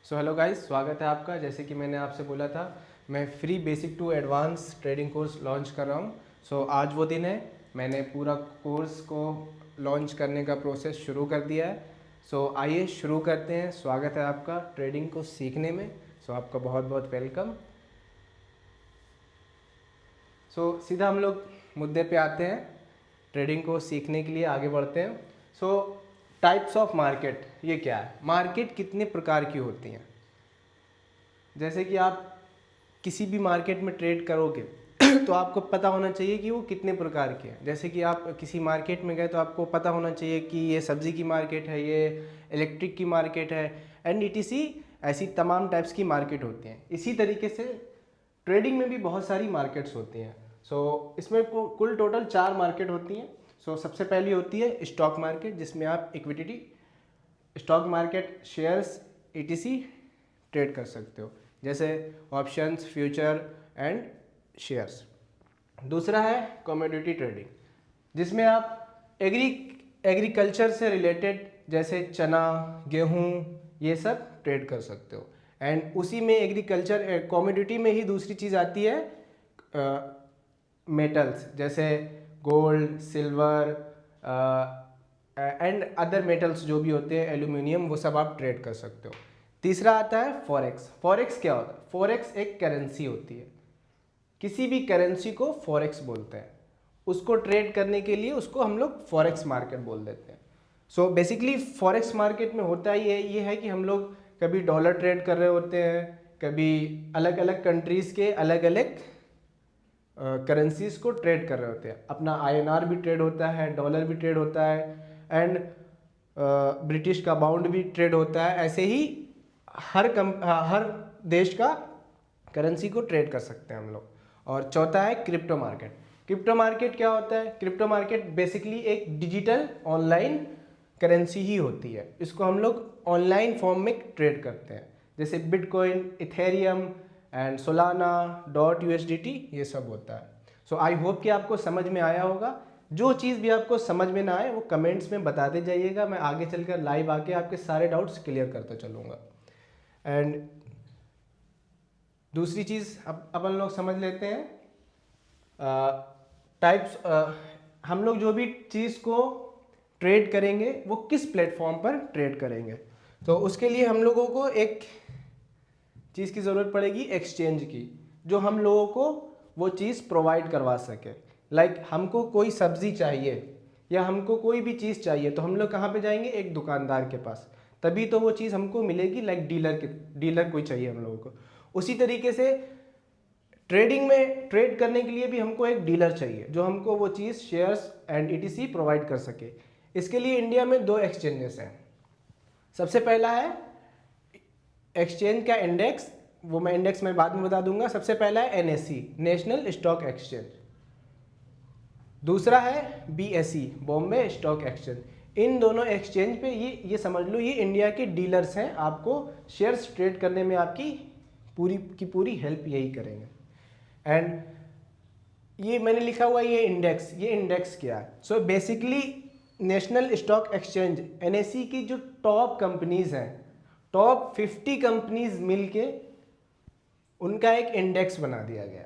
Hello guys, स्वागत है आपका। जैसे कि मैंने आपसे बोला था, मैं free basic to advance trading course launch कर रहा हूँ। आज वो दिन है। मैंने पूरा कोर्स को लॉन्च करने का प्रोसेस शुरू कर दिया है। आइए शुरू करते हैं। स्वागत है आपका ट्रेडिंग को सीखने में। आपका बहुत बहुत वेलकम। सीधा हम लोग मुद्दे पे आते हैं। ट्रेडिंग को सीखने के लिए आगे बढ़ते हैं। टाइप्स ऑफ मार्केट, ये क्या है? मार्केट कितने प्रकार की होती हैं? जैसे कि आप किसी भी मार्केट में ट्रेड करोगे तो आपको पता होना चाहिए कि वो कितने प्रकार के हैं। जैसे कि आप किसी मार्केट में गए तो आपको पता होना चाहिए कि ये सब्जी की मार्केट है, ये इलेक्ट्रिक की मार्केट है, एंड ETC। ऐसी तमाम टाइप्स की मार्केट होती हैं। इसी तरीके से ट्रेडिंग में भी बहुत सारी मार्केट्स होती हैं। इसमें कुल टोटल 4 मार्केट होती हैं। सबसे पहली होती है स्टॉक मार्केट, जिसमें आप equity, stock market, shares, ETC trade कर सकते हो, जैसे ऑप्शंस, फ्यूचर एंड शेयर्स। दूसरा है कमोडिटी ट्रेडिंग, जिसमें आप एग्रीकल्चर से रिलेटेड जैसे चना, गेहूँ, ये सब ट्रेड कर सकते हो। एंड उसी में एग्रीकल्चर कमोडिटी में ही दूसरी चीज़ आती है मेटल्स, जैसे gold, silver and other metals जो भी होते हैं, एल्यूमिनियम, वो सब आप ट्रेड कर सकते हो। तीसरा आता है फॉरेक्स। फॉरेक्स क्या होता है? फॉरेक्स एक करेंसी होती है। किसी भी करेंसी को फॉरेक्स बोलते हैं। उसको ट्रेड करने के लिए उसको हम लोग फॉरेक्स मार्केट बोल देते हैं। बेसिकली फॉरेक्स मार्केट में होता ही ये है कि हम लोग कभी डॉलर ट्रेड कर रहे होते हैं, कभी अलग अलग कंट्रीज़ के अलग अलग करेंसीज को ट्रेड कर रहे होते हैं। अपना INR भी ट्रेड होता है, डॉलर भी ट्रेड होता है, एंड ब्रिटिश का पाउंड भी ट्रेड होता है। ऐसे ही हर देश का करेंसी को ट्रेड कर सकते हैं हम लोग। और चौथा है क्रिप्टो मार्केट। क्रिप्टो मार्केट क्या होता है? क्रिप्टो मार्केट बेसिकली एक डिजिटल ऑनलाइन करेंसी ही होती है। इसको हम लोग ऑनलाइन फॉर्म में ट्रेड करते हैं, जैसे bitcoin, Ethereum and Solana, USDT, ये सब होता है। आई होप कि आपको समझ में आया होगा। जो चीज़ भी आपको समझ में ना आए वो कमेंट्स में बताते जाइएगा। मैं आगे चलकर लाइव आके आपके सारे डाउट्स क्लियर करते चलूँगा। एंड दूसरी चीज़ अब अपन लोग समझ लेते हैं टाइप्स। हम लोग जो भी चीज़ को ट्रेड करेंगे वो किस प्लेटफॉर्म पर ट्रेड करेंगे। तो उसके लिए हम लोगों को एक चीज़ की ज़रूरत पड़ेगी, एक्सचेंज की, जो हम लोगों को वो चीज़ प्रोवाइड करवा सके। लाइक हमको कोई सब्ज़ी चाहिए या हमको कोई भी चीज़ चाहिए तो हम लोग कहाँ पे जाएंगे? एक दुकानदार के पास, तभी तो वो चीज़ हमको मिलेगी। लाइक डीलर कोई चाहिए हम लोगों को। उसी तरीके से ट्रेडिंग में ट्रेड करने के लिए भी हमको एक डीलर चाहिए जो हमको वो चीज़, शेयर्स एंड ETC प्रोवाइड कर सके। इसके लिए इंडिया में 2 एक्सचेंजेस हैं। सबसे पहला है एक्सचेंज का इंडेक्स, वो मैं इंडेक्स में बाद में बता दूंगा। सबसे पहला है NSE, नेशनल स्टॉक एक्सचेंज। दूसरा है BSE, बॉम्बे स्टॉक एक्सचेंज। इन दोनों एक्सचेंज पे ये समझ लो, ये इंडिया के डीलर्स हैं। आपको शेयर्स ट्रेड करने में आपकी पूरी की पूरी हेल्प यही करेंगे। एंड ये मैंने लिखा हुआ ये इंडेक्स क्या है? Basically national stock exchange, NSE की जो टॉप कंपनीज हैं, टॉप 50 कंपनीज मिलके उनका एक इंडेक्स बना दिया गया,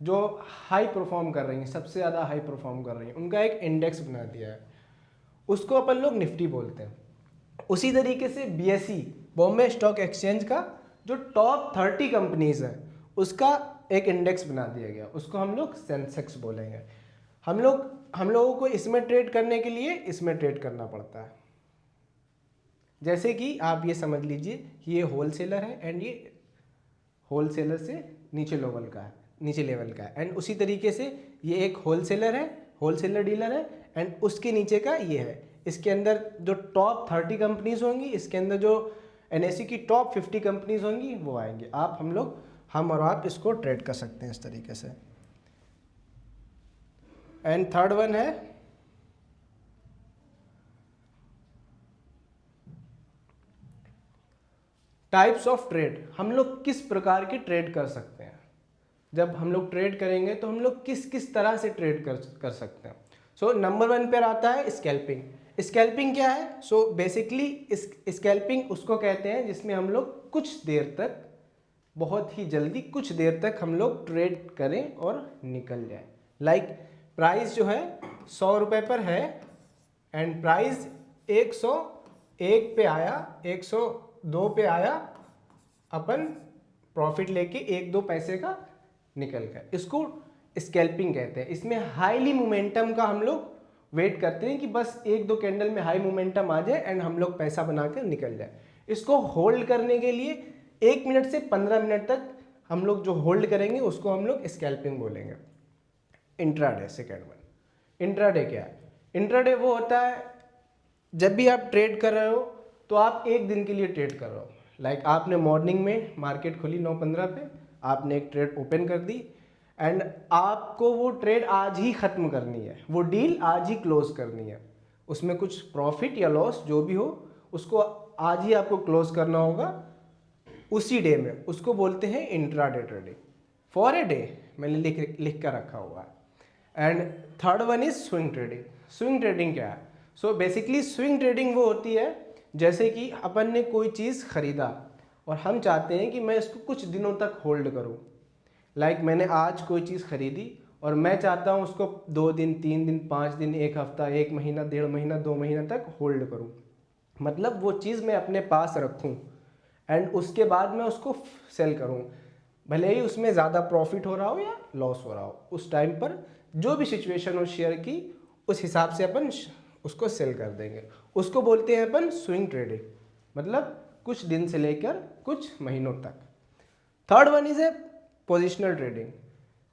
जो हाई परफॉर्म कर रही हैं, सबसे ज़्यादा हाई परफॉर्म कर रही हैं, उनका एक इंडेक्स बना दिया है। उसको अपन लोग निफ्टी बोलते हैं। उसी तरीके से BSE, बॉम्बे स्टॉक एक्सचेंज का जो टॉप 30 कंपनीज हैं उसका एक इंडेक्स बना दिया गया, उसको हम लोग सेंसेक्स बोलेंगे। हम लोगों को इसमें ट्रेड करने के लिए इसमें ट्रेड करना पड़ता है। जैसे कि आप ये समझ लीजिए कि ये होलसेलर है एंड ये होलसेलर से नीचे लेवल का है, एंड उसी तरीके से ये एक होलसेलर है, होलसेलर डीलर है, एंड उसके नीचे का ये है। इसके अंदर जो टॉप 30 कंपनीज होंगी, इसके अंदर जो NSE की टॉप 50 कंपनीज होंगी वो आएंगे। हम और आप इसको ट्रेड कर सकते हैं इस तरीके से। एंड थर्ड वन है टाइप्स ऑफ ट्रेड। हम लोग किस प्रकार के ट्रेड कर सकते हैं? जब हम लोग ट्रेड करेंगे तो हम लोग किस किस तरह से ट्रेड कर सकते हैं। नंबर 1 पर आता है स्कैल्पिंग। स्कैल्पिंग क्या है? सो बेसिकली स्कैल्पिंग उसको कहते हैं जिसमें हम लोग कुछ देर तक, बहुत ही जल्दी कुछ देर तक हम लोग ट्रेड करें और निकल जाए। लाइक प्राइस जो है 100 रुपये पर है एंड प्राइस 101 पे आया, 102 पे आया, अपन प्रॉफिट लेके 1-2 पैसे का निकल गए, इसको स्कैल्पिंग कहते हैं। इसमें हाईली मोमेंटम का हम लोग वेट करते हैं कि बस 1-2 कैंडल में हाई मोमेंटम आ जाए एंड हम लोग पैसा बनाकर निकल जाए। इसको होल्ड करने के लिए 1 मिनट से 15 मिनट तक हम लोग जो होल्ड करेंगे उसको हम लोग स्कैल्पिंग बोलेंगे। Intraday second one. इंट्राडे क्या है? इंट्राडे वो होता है जब भी आप ट्रेड कर रहे हो तो आप एक दिन के लिए ट्रेड कर रहे हो। लाइक आपने मॉर्निंग में मार्केट खोली 9:15 पे, आपने एक ट्रेड ओपन कर दी एंड आपको वो ट्रेड आज ही ख़त्म करनी है, वो डील आज ही क्लोज करनी है। उसमें कुछ प्रॉफिट या लॉस जो भी हो उसको आज ही आपको क्लोज करना होगा उसी डे में। उसको बोलते हैं intraday trading. For a day मैंने लिख कर रखा हुआ है। And third one is swing trading. Swing trading क्या है? सो बेसिकली स्विंग ट्रेडिंग वो होती है जैसे कि अपन ने कोई चीज़ खरीदा और हम चाहते हैं कि मैं इसको कुछ दिनों तक होल्ड करूं। लाइक मैंने आज कोई चीज़ खरीदी और मैं चाहता हूं उसको 2 दिन, 3 दिन, 5 दिन, 1 हफ्ता, 1 महीना, 1.5 महीना, 2 महीना तक होल्ड करूं। मतलब वो चीज़ मैं अपने पास रखूं एंड उसके बाद मैं उसको सेल करूं, भले ही उसमें ज़्यादा प्रॉफिट हो रहा हो या लॉस हो रहा हो। उस टाइम पर जो भी सिचुएशन हो शेयर की उस हिसाब से अपन उसको सेल कर देंगे। उसको बोलते हैं अपन स्विंग ट्रेडिंग, मतलब कुछ दिन से लेकर कुछ महीनों तक। Third one is a positional trading.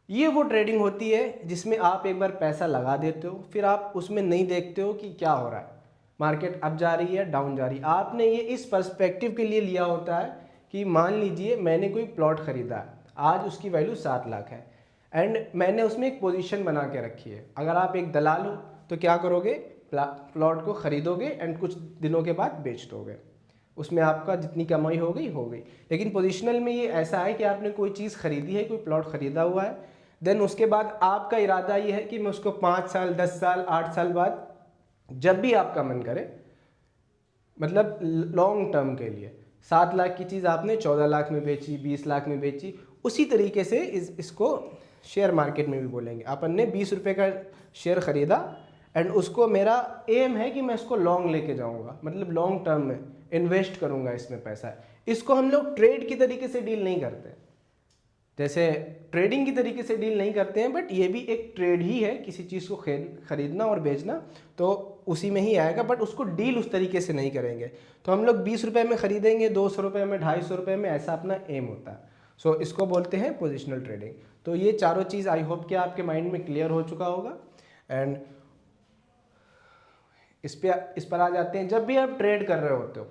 ये वो ट्रेडिंग होती है जिसमें आप एक बार पैसा लगा देते हो, फिर आप उसमें नहीं देखते हो कि क्या हो रहा है, मार्केट अप जा रही है, डाउन जा रही है। आपने ये इस पर्सपेक्टिव के लिए लिया होता है कि मान लीजिए मैंने कोई प्लॉट खरीदा है, आज उसकी वैल्यू 7 लाख है एंड मैंने उसमें एक पोजीशन बना के रखी है। अगर आप एक दलाल हो तो क्या करोगे? प्लॉट को खरीदोगे एंड कुछ दिनों के बाद बेच दोगे, उसमें आपका जितनी कमाई हो गई हो गई। लेकिन पोजीशनल में ये ऐसा है कि आपने कोई चीज़ खरीदी है, कोई प्लॉट खरीदा हुआ है, देन उसके बाद आपका इरादा ये है कि मैं उसको 5 साल, 10 साल, 8 साल बाद जब भी आपका मन करे, मतलब लॉन्ग टर्म के लिए 7 लाख की चीज़ आपने 14 लाख में बेची, 20 लाख में बेची। उसी तरीके से इसको शेयर मार्केट में भी बोलेंगे। अपन ने 20 रुपये का शेयर खरीदा एंड उसको मेरा एम है कि मैं इसको लॉन्ग लेके जाऊंगा, मतलब लॉन्ग टर्म में इन्वेस्ट करूंगा इसमें पैसा। इसको हम लोग ट्रेड की तरीके से डील नहीं करते, जैसे ट्रेडिंग की तरीके से डील नहीं करते हैं, बट ये भी एक ट्रेड ही है, किसी चीज़ को खरीदना और बेचना तो उसी में ही आएगा, बट उसको डील उस तरीके से नहीं करेंगे। तो हम लोग 20 रुपये में खरीदेंगे, 200 रुपये में, 250 रुपये में, ऐसा अपना एम होता है। सो इसको बोलते हैं पोजिशनल ट्रेडिंग। तो ये चारों चीज़ आई होप कि आपके माइंड में क्लियर हो चुका होगा। एंड इस पर आ जाते हैं। जब भी आप ट्रेड कर रहे होते हो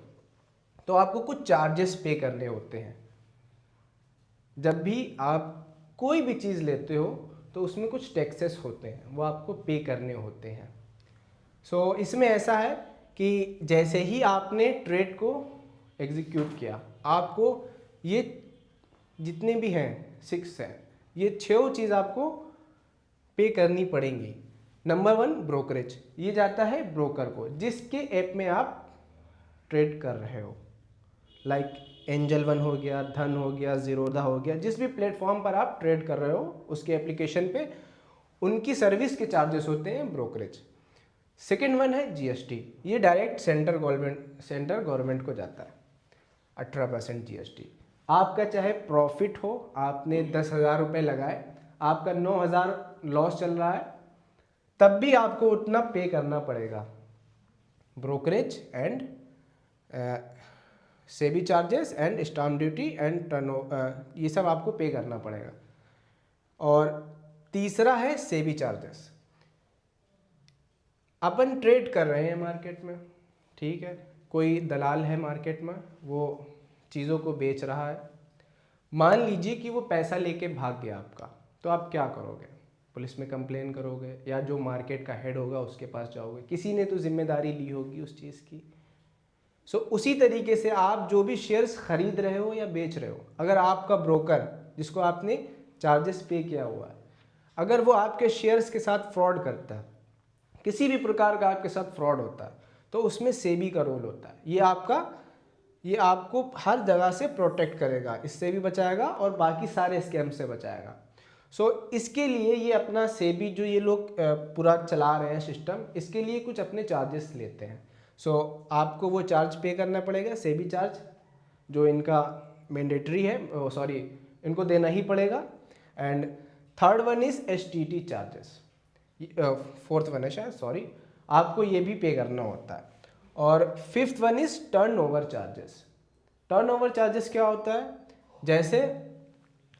तो आपको कुछ चार्जेस पे करने होते हैं। जब भी आप कोई भी चीज़ लेते हो तो उसमें कुछ टैक्सेस होते हैं, वो आपको पे करने होते हैं। सो इसमें ऐसा है कि जैसे ही आपने ट्रेड को एग्जीक्यूट किया, आपको ये जितने भी हैं 6 हैं, ये 6 चीज़ आपको पे करनी पड़ेंगी। नंबर 1 ब्रोकरेज, ये जाता है ब्रोकर को जिसके ऐप में आप ट्रेड कर रहे हो। लाइक एंजल वन हो गया, धन हो गया, जीरोधा हो गया, जिस भी प्लेटफॉर्म पर आप ट्रेड कर रहे हो उसके एप्लीकेशन पे उनकी सर्विस के चार्जेस होते हैं ब्रोकरेज। सेकेंड वन है जीएसटी, ये डायरेक्ट सेंट्रल गवर्नमेंट को जाता है, 18% जीएसटी। आपका चाहे प्रॉफिट हो, आपने 10,000 रुपये लगाए, आपका 9,000 लॉस चल रहा है, तब भी आपको उतना पे करना पड़ेगा। Brokerage and SEBI charges and stamp duty and ये सब आपको पे करना पड़ेगा। और तीसरा है सेबी चार्जेस। अपन ट्रेड कर रहे हैं मार्केट में, ठीक है, कोई दलाल है मार्केट में, वो चीज़ों को बेच रहा है। मान लीजिए कि वो पैसा लेके भाग गया आपका, तो आप क्या करोगे? पुलिस में कंप्लेन करोगे या जो मार्केट का हेड होगा उसके पास जाओगे, किसी ने तो जिम्मेदारी ली होगी उस चीज़ की। सो उसी तरीके से आप जो भी शेयर्स खरीद रहे हो या बेच रहे हो, अगर आपका ब्रोकर जिसको आपने चार्जेस पे किया हुआ है, अगर वो आपके शेयर्स के साथ फ्रॉड करता है, किसी भी प्रकार का आपके साथ फ्रॉड होता है, तो उसमें सेबी का रोल होता है। ये आपको हर जगह से प्रोटेक्ट करेगा, इससे भी बचाएगा और बाकी सारे स्कैम से बचाएगा। इसके लिए ये अपना सेबी जो ये लोग पूरा चला रहे हैं सिस्टम, इसके लिए कुछ अपने चार्जेस लेते हैं। आपको वो चार्ज पे करना पड़ेगा, सेबी चार्ज, जो इनका मैंडेटरी है, सॉरी इनको देना ही पड़ेगा। And third one is STT charges, fourth one है शायद, सॉरी, आपको ये भी पे करना होता है। और fifth one is turnover charges. Turnover charges क्या होता है? जैसे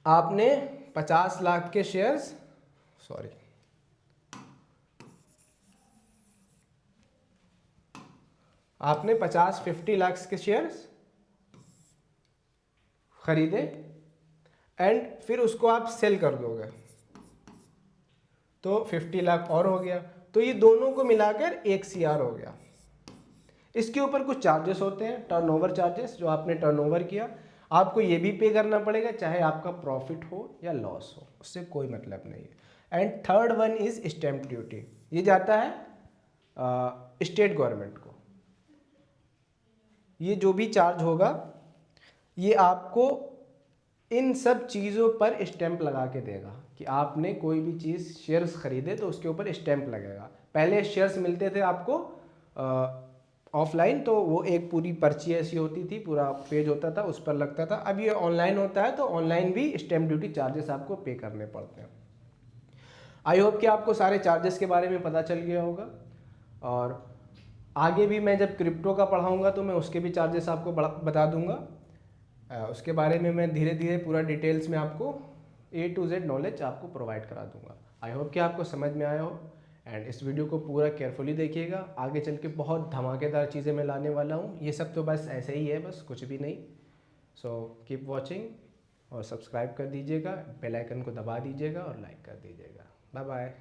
आपने 50 लाख के शेयर्स, सॉरी आपने 50 लाख के शेयर्स खरीदे एंड फिर उसको आप सेल कर दोगे तो 50 लाख और हो गया, तो ये दोनों को मिलाकर 1 CR हो गया। इसके ऊपर कुछ चार्जेस होते हैं, टर्नओवर चार्जेस, जो आपने टर्नओवर किया आपको ये भी पे करना पड़ेगा, चाहे आपका प्रॉफिट हो या लॉस हो, उससे कोई मतलब नहीं है। And third one is stamp duty, ये जाता है स्टेट गवर्नमेंट को। ये जो भी चार्ज होगा ये आपको इन सब चीज़ों पर स्टैंप लगा के देगा कि आपने कोई भी चीज़ शेयर्स खरीदे तो उसके ऊपर स्टैंप लगेगा। पहले शेयर्स मिलते थे आपको ऑफलाइन, तो वो एक पूरी पर्ची ऐसी होती थी, पूरा पेज होता था, उस पर लगता था। अब ये ऑनलाइन होता है तो ऑनलाइन भी स्टैंप ड्यूटी चार्जेस आपको पे करने पड़ते हैं। आई होप कि आपको सारे चार्जेस के बारे में पता चल गया होगा, और आगे भी मैं जब क्रिप्टो का पढ़ाऊँगा तो मैं उसके भी चार्जेस आपको बता दूंगा। उसके बारे में मैं धीरे धीरे पूरा डिटेल्स में आपको A to Z नॉलेज आपको प्रोवाइड करा दूंगा। आई होप कि आपको समझ में आया हो, एंड इस वीडियो को पूरा केयरफुली देखिएगा। आगे चल के बहुत धमाकेदार चीज़ें मैं लाने वाला हूँ, ये सब तो बस ऐसे ही है, बस कुछ भी नहीं। सो कीप वॉचिंग और सब्सक्राइब कर दीजिएगा, बेल आइकन को दबा दीजिएगा और लाइक कर दीजिएगा। Bye bye.